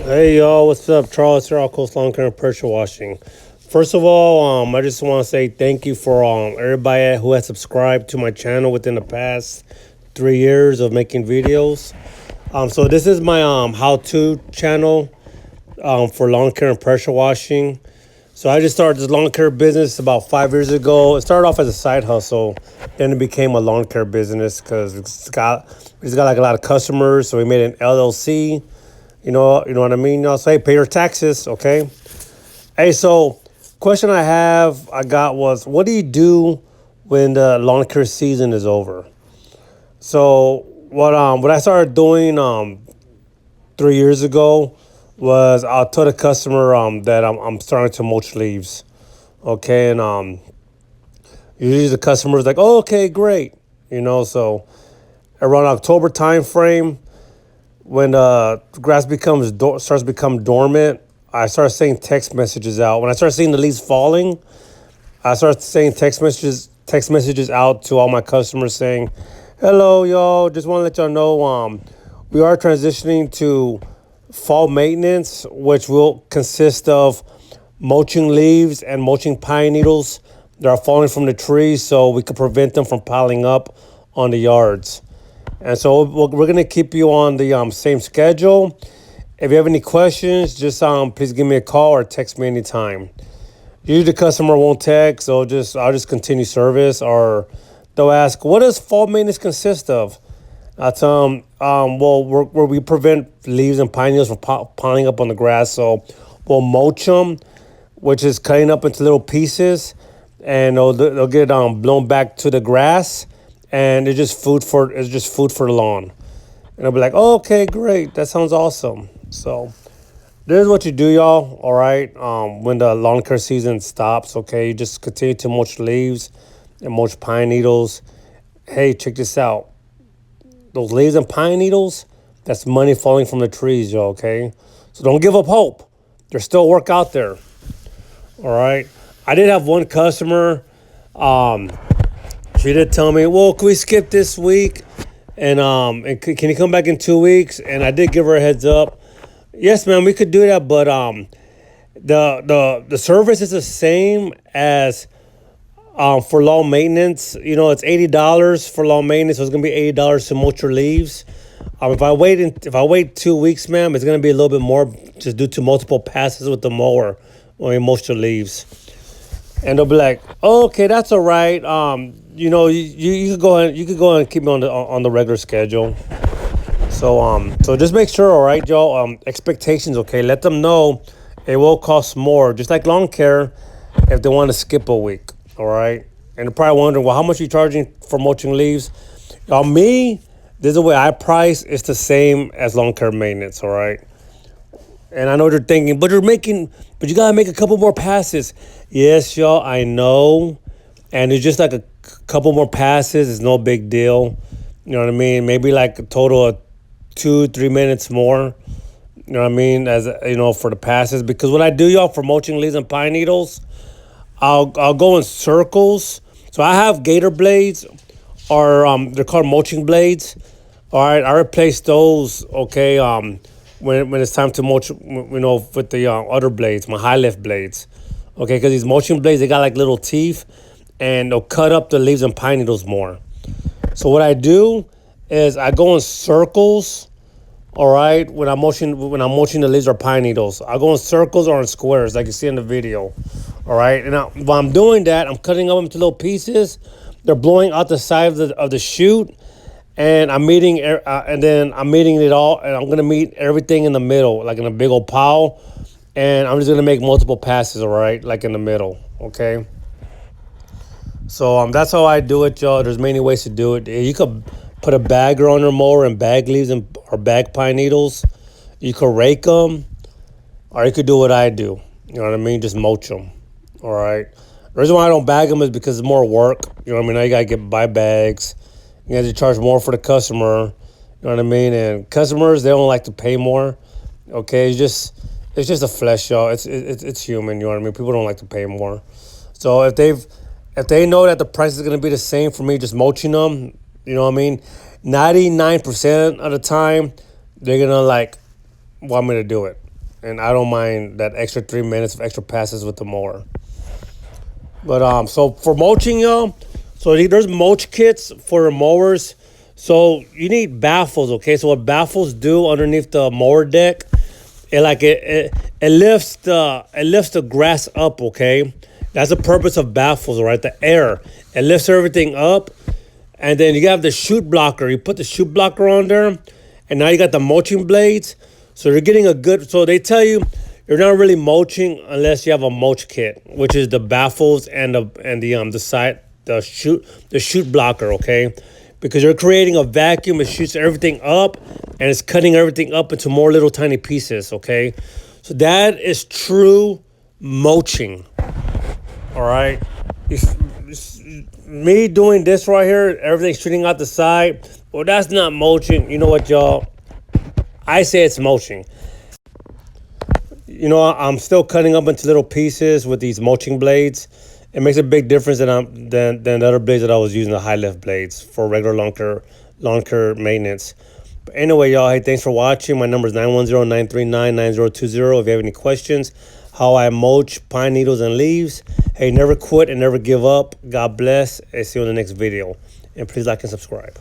Hey y'all, what's up? Charles here, AllCoastLawncare&pressurewashing. First of all, I just want to say thank you for everybody who has subscribed to my channel within the past 3 years of making videos. So this is my how-to channel for lawn care and pressure washing. So I just started this lawn care business about 5 years ago. It started off as a side hustle, then it became a lawn care business because we just got like a lot of customers. So we made an LLC. You know what I mean? I'll say pay your taxes, okay? Hey, so question I got was, what do you do when the lawn care season is over? So what I started doing 3 years ago was I'll tell the customer that I'm starting to mulch leaves, okay? And usually the customer is like, oh, okay, great, So around October time frame, when grass starts to become dormant, I start sending text messages out. When I start seeing the leaves falling, I start sending text messages out to all my customers saying, "Hello, y'all. Just want to let y'all know we are transitioning to fall maintenance, which will consist of mulching leaves and mulching pine needles that are falling from the trees, so we can prevent them from piling up on the yards." And so we're going to keep you on the same schedule. If you have any questions, just please give me a call or text me anytime. Usually the customer won't text, so I'll just continue service, or they'll ask, what does fall maintenance consist of? I tell them, where we prevent leaves and pine needles from piling up on the grass. So we'll mulch them, which is cutting up into little pieces, and they'll get blown back to the grass. And it's just food for the lawn. And I'll be like, oh, okay, great. That sounds awesome. So this is what you do, y'all. All right. When the lawn care season stops, okay, you just continue to mulch leaves and mulch pine needles. Hey, check this out. Those leaves and pine needles, that's money falling from the trees, y'all, okay? So don't give up hope. There's still work out there. All right. I did have one customer. She did tell me, well, can we skip this week? And can you come back in 2 weeks? And I did give her a heads up. Yes, ma'am, we could do that, but the service is the same as for lawn maintenance. It's $80 for lawn maintenance, so it's gonna be $80 to mulch your leaves. If I wait 2 weeks, ma'am, it's gonna be a little bit more, just due to multiple passes with the mower when we mulch the leaves. And they'll be like, oh, okay, that's all right. You could go ahead. You could go ahead and keep me on the regular schedule. So just make sure, all right, y'all. Expectations, okay. Let them know it will cost more, just like lawn care, if they want to skip a week, all right. And they're probably wondering, well, how much are you charging for mulching leaves? Me, this is the way I price. It's the same as lawn care maintenance, all right. And I know they're thinking, but you gotta make a couple more passes. Yes, y'all, I know. And it's just like a couple more passes. It's no big deal. You know what I mean? Maybe like a total of 2-3 minutes more. You know what I mean? For the passes. Because what I do, y'all, for mulching leaves and pine needles, I'll go in circles. So I have gator blades, or they're called mulching blades. All right, I replace those. Okay. When it's time to mulch, with the other blades, my high lift blades, okay, because these mulching blades, they got like little teeth, and they'll cut up the leaves and pine needles more. So what I do is I go in circles, all right, when I'm mulching the leaves or pine needles. I go in circles or in squares, like you see in the video, all right. And while I'm doing that, I'm cutting them into little pieces. They're blowing out the side of the chute. And I'm meeting it all, and I'm gonna meet everything in the middle, like in a big old pile. And I'm just gonna make multiple passes, all right, like in the middle, okay. So that's how I do it, y'all. There's many ways to do it. You could put a bagger on your mower and bag leaves or bag pine needles. You could rake them, or you could do what I do. You know what I mean? Just mulch them, all right. The reason why I don't bag them is because it's more work. You know what I mean? Now you gotta buy bags. You have to charge more for the customer, you know what I mean? And customers, they don't like to pay more, okay? It's just a flesh, y'all. It's human, you know what I mean? People don't like to pay more. So if they know that the price is gonna be the same for me just mulching them, you know what I mean? 99% of the time, they're gonna want me to do it. and I don't mind that extra 3 minutes of extra passes with the mower. But so for mulching, y'all, so there's mulch kits for mowers. So you need baffles, okay? So what baffles do underneath the mower deck, it lifts the grass up, okay? That's the purpose of baffles, right? The air, it lifts everything up, and then you have the chute blocker. You put the chute blocker on there, and now you got the mulching blades. So you're getting a good. So they tell you you're not really mulching unless you have a mulch kit, which is the baffles and the chute blocker, okay? Because you're creating a vacuum, it shoots everything up, and it's cutting everything up into more little tiny pieces, okay? So that is true mulching, all right? Me doing this right here, everything's shooting out the side, well, that's not mulching. You know what, y'all? I say it's mulching. You know, I'm still cutting up into little pieces with these mulching blades. It makes a big difference than the other blades that I was using, the high lift blades for regular lawn care maintenance. But anyway, y'all, hey, thanks for watching. My number is 910-939-9020. If you have any questions, how I mulch pine needles and leaves. Hey, never quit and never give up. God bless. And see you in the next video. And please like and subscribe.